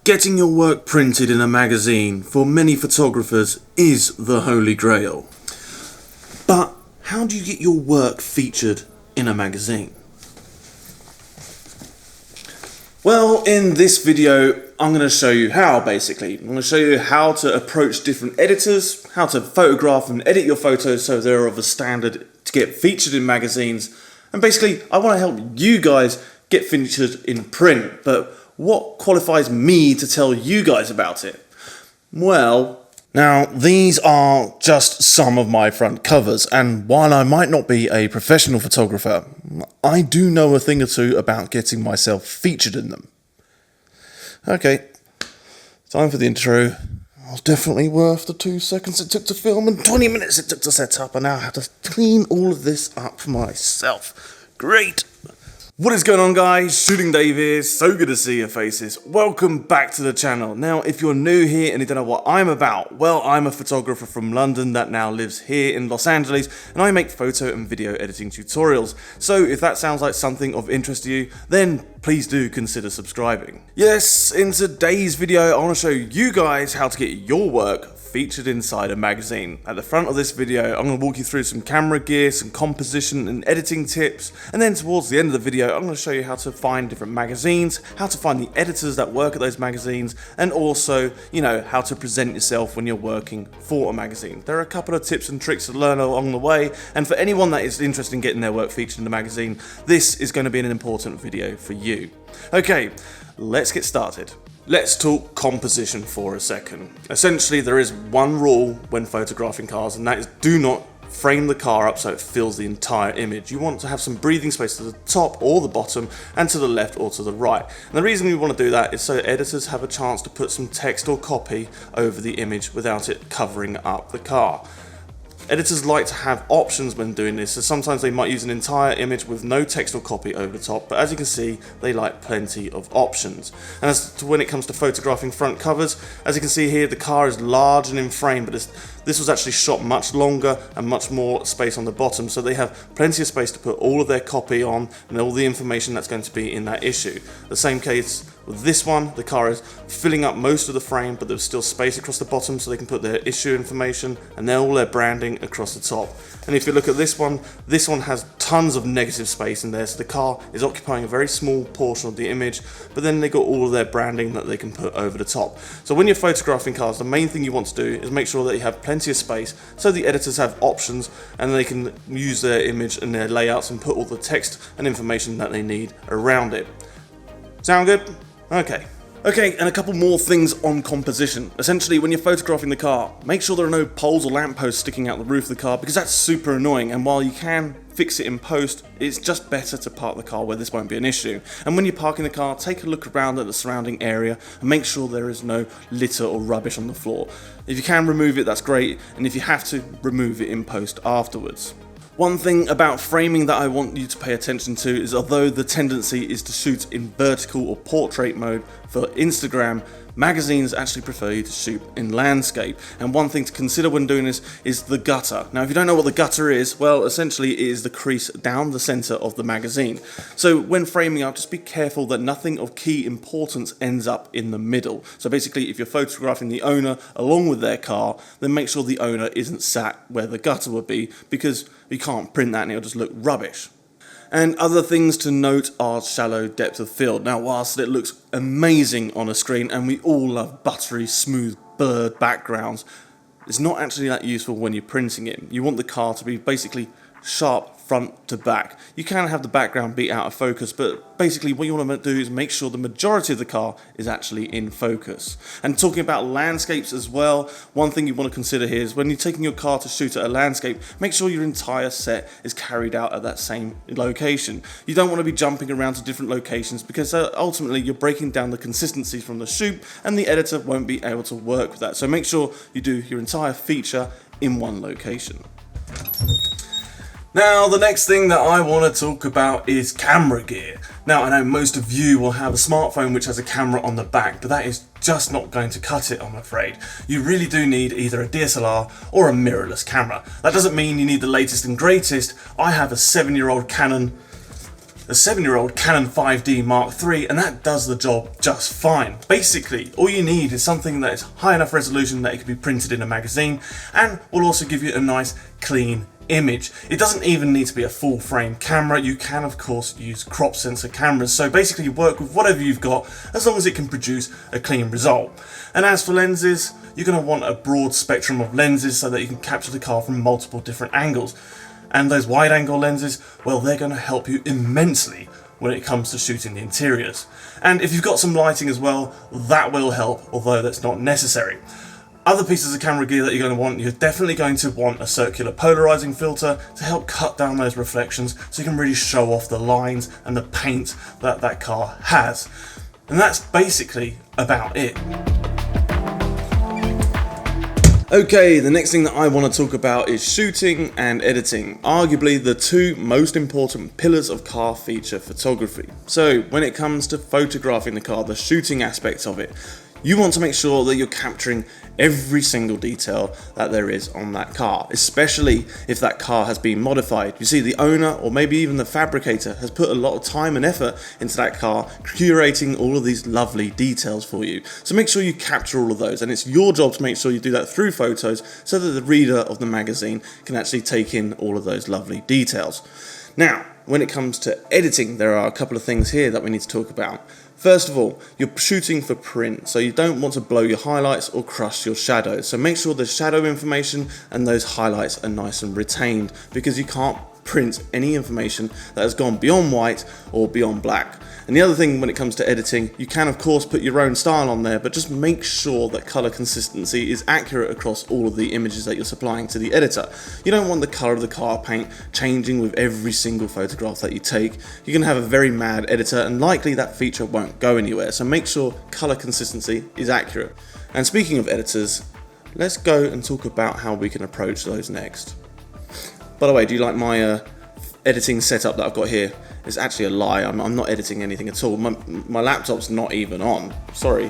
Getting your work printed in a magazine for many photographers is the holy grail. But how do you get your work featured in a magazine? Well, in this video, I'm going to show you how, basically. I'm going to show you how to approach different editors, how to photograph and edit your photos so they're of a standard to get featured in magazines. And basically, I want to help you guys get featured in print, but what qualifies me to tell you guys about it? Well, now these are just some of my front covers, and while I might not be a professional photographer, I do know a thing or two about getting myself featured in them. Okay, time for the intro. It was definitely worth the 2 seconds it took to film and 20 minutes it took to set up, and now I have to clean all of this up myself. Great! What is going on, guys? Shooting Dave here. So good to see your faces. Welcome back to the channel. Now, if you're new here and you don't know what I'm about, well, I'm a photographer from London that now lives here in Los Angeles, and I make photo and video editing tutorials. So if that sounds like something of interest to you, then please do consider subscribing. Yes, in today's video, I want to show you guys how to get your work featured inside a magazine. At the front of this video, I'm going to walk you through some camera gear, some composition and editing tips, and then towards the end of the video, I'm going to show you how to find different magazines, how to find the editors that work at those magazines, and also, how to present yourself when you're working for a magazine. There are a couple of tips and tricks to learn along the way, and for anyone that is interested in getting their work featured in the magazine, this is going to be an important video for you. Okay, let's get started. Let's talk composition for a second. Essentially, there is one rule when photographing cars, and that is do not frame the car up so it fills the entire image. You want to have some breathing space to the top or the bottom and to the left or to the right. And the reason we want to do that is so editors have a chance to put some text or copy over the image without it covering up the car. Editors like to have options when doing this, so sometimes they might use an entire image with no text or copy over the top, but as you can see, they like plenty of options. And as to when it comes to photographing front covers, as you can see here, the car is large and in frame, but this was actually shot much longer and much more space on the bottom, so they have plenty of space to put all of their copy on and all the information that's going to be in that issue. The same case with this one, the car is filling up most of the frame, but there's still space across the bottom so they can put their issue information and then all their branding across the top. And if you look at this one has tons of negative space in there, so the car is occupying a very small portion of the image, but then they got all of their branding that they can put over the top. So when you're photographing cars, the main thing you want to do is make sure that you have plenty of space so the editors have options and they can use their image and their layouts and put all the text and information that they need around it. Sound good? Okay, and a couple more things on composition. Essentially, when you're photographing the car, make sure there are no poles or lampposts sticking out the roof of the car because that's super annoying, and while you can fix it in post, it's just better to park the car where this won't be an issue. And when you're parking the car, take a look around at the surrounding area and make sure there is no litter or rubbish on the floor. If you can remove it, that's great, and if you have to, remove it in post afterwards. One thing about framing that I want you to pay attention to is although the tendency is to shoot in vertical or portrait mode for Instagram, magazines actually prefer you to shoot in landscape. And one thing to consider when doing this is the gutter. Now, if you don't know what the gutter is, well, essentially it is the crease down the center of the magazine. So when framing up, just be careful that nothing of key importance ends up in the middle. So basically, if you're photographing the owner along with their car, then make sure the owner isn't sat where the gutter would be, because you can't print that and it'll just look rubbish. And other things to note are shallow depth of field. Now, whilst it looks amazing on a screen and we all love buttery, smooth, blurred backgrounds, it's not actually that useful when you're printing it. You want the car to be basically sharp front to back. You can have the background be out of focus, but basically what you want to do is make sure the majority of the car is actually in focus. And talking about landscapes as well, one thing you want to consider here is when you're taking your car to shoot at a landscape, make sure your entire set is carried out at that same location. You don't want to be jumping around to different locations because ultimately you're breaking down the consistency from the shoot and the editor won't be able to work with that. So make sure you do your entire feature in one location. Now, the next thing that I want to talk about is camera gear. Now, I know most of you will have a smartphone which has a camera on the back, but that is just not going to cut it, I'm afraid. You really do need either a DSLR or a mirrorless camera. That doesn't mean you need the latest and greatest. I have a 7-year-old Canon a 7-year-old Canon 5D Mark III, and that does the job just fine. Basically, all you need is something that is high enough resolution that it can be printed in a magazine and will also give you a nice clean image. It doesn't even need to be a full frame camera. You can of course use crop sensor cameras, so basically work with whatever you've got as long as it can produce a clean result. And as for lenses, you're going to want a broad spectrum of lenses so that you can capture the car from multiple different angles. And those wide angle lenses, well, they're going to help you immensely when it comes to shooting the interiors. And if you've got some lighting as well, that will help, although that's not necessary. Other pieces of camera gear that you're definitely going to want a circular polarizing filter to help cut down those reflections so you can really show off the lines and the paint that that car has. And that's basically about it. Okay, the next thing that I want to talk about is shooting and editing, arguably the two most important pillars of car feature photography. So when it comes to photographing the car, the shooting aspects of it, you want to make sure that you're capturing every single detail that there is on that car, especially if that car has been modified. You see, the owner or maybe even the fabricator has put a lot of time and effort into that car, curating all of these lovely details for you. So make sure you capture all of those, and it's your job to make sure you do that through photos so that the reader of the magazine can actually take in all of those lovely details. Now, when it comes to editing, there are a couple of things here that we need to talk about. First of all, you're shooting for print, so you don't want to blow your highlights or crush your shadows. So make sure the shadow information and those highlights are nice and retained, because you can't print any information that has gone beyond white or beyond black. And the other thing when it comes to editing, you can of course put your own style on there, but just make sure that color consistency is accurate across all of the images that you're supplying to the editor. You don't want the color of the car paint changing with every single photograph that you take. You're going to have a very mad editor, and likely that feature won't go anywhere. So make sure color consistency is accurate. And speaking of editors, let's go and talk about how we can approach those next. By the way, do you like my editing setup that I've got here? It's actually a lie. I'm not editing anything at all. My laptop's not even on. Sorry.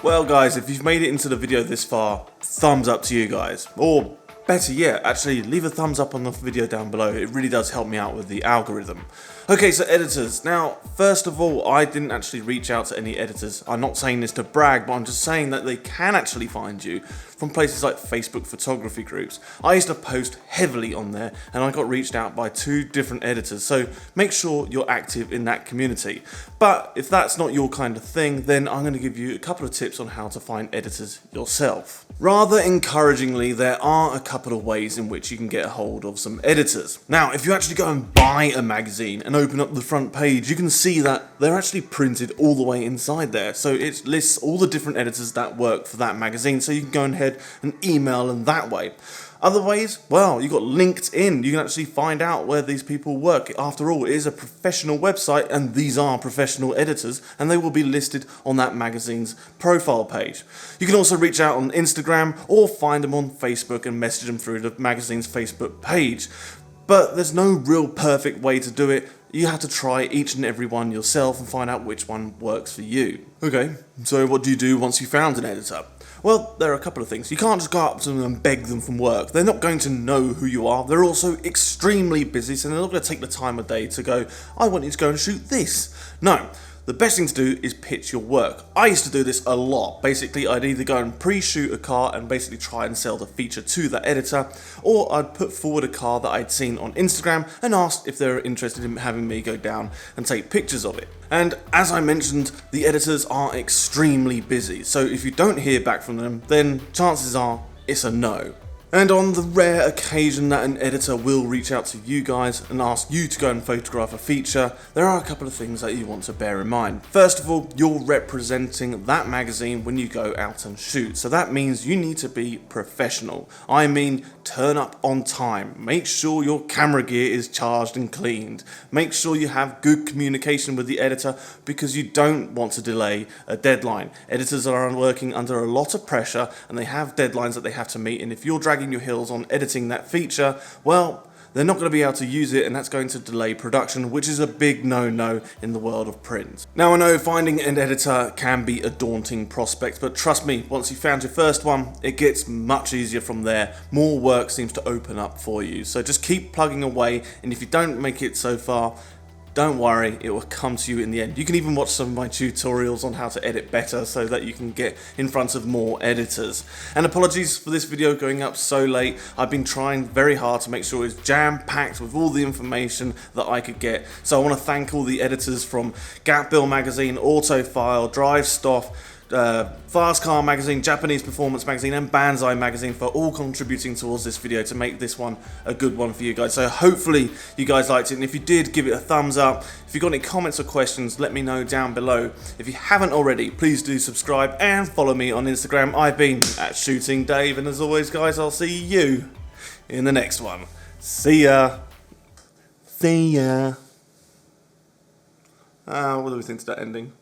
Well guys, if you've made it into the video this far, thumbs up to you guys. Or better yet, actually leave a thumbs up on the video down below. It really does help me out with the algorithm. Okay, so editors. Now, first of all, I didn't actually reach out to any editors. I'm not saying this to brag, but I'm just saying that they can actually find you from places like Facebook photography groups. I used to post heavily on there, and I got reached out by 2 different editors, so make sure you're active in that community. But if that's not your kind of thing, then I'm going to give you a couple of tips on how to find editors yourself. Rather encouragingly, there are a couple of ways in which you can get a hold of some editors. Now, if you actually go and buy a magazine and open up the front page, you can see that they're actually printed all the way inside there. So it lists all the different editors that work for that magazine, so you can go ahead and email them that way. Other ways, well, you've got LinkedIn. You can actually find out where these people work. After all, it is a professional website, and these are professional editors, and they will be listed on that magazine's profile page. You can also reach out on Instagram or find them on Facebook and message them through the magazine's Facebook page. But there's no real perfect way to do it. You have to try each and every one yourself and find out which one works for you. Okay, so what do you do once you found an editor? Well, there are a couple of things. You can't just go up to them and beg them from work. They're not going to know who you are. They're also extremely busy, so they're not going to take the time of day to go, I want you to go and shoot this. No. The best thing to do is pitch your work. I used to do this a lot. Basically, I'd either go and pre-shoot a car and basically try and sell the feature to that editor, or I'd put forward a car that I'd seen on Instagram and asked if they were interested in having me go down and take pictures of it. And as I mentioned, the editors are extremely busy, so if you don't hear back from them, then chances are it's a no. And on the rare occasion that an editor will reach out to you guys and ask you to go and photograph a feature, there are a couple of things that you want to bear in mind. First of all, you're representing that magazine when you go out and shoot, so that means you need to be professional. I mean, turn up on time, make sure your camera gear is charged and cleaned, make sure you have good communication with the editor, because you don't want to delay a deadline. Editors are working under a lot of pressure and they have deadlines that they have to meet, and if you're dragging your heels on editing that feature, well, they're not going to be able to use it, and that's going to delay production, which is a big no-no in the world of print. Now, I know finding an editor can be a daunting prospect, but trust me, once you found your first one, it gets much easier from there. More work seems to open up for you, so just keep plugging away, and if you don't make it so far, don't worry, it will come to you in the end. You can even watch some of my tutorials on how to edit better so that you can get in front of more editors. And apologies for this video going up so late. I've been trying very hard to make sure it's jam-packed with all the information that I could get. So I want to thank all the editors from Gap Build Magazine, Autofile, DriveStuff, Fast Car Magazine, Japanese Performance Magazine and Banzai Magazine for all contributing towards this video to make this one a good one for you guys. So hopefully you guys liked it, and if you did, give it a thumbs up. If you've got any comments or questions, let me know down below. If you haven't already, please do subscribe and follow me on Instagram. I've been at Shooting Dave, and as always guys, I'll see you in the next one. See ya. See ya. What do we think to that ending?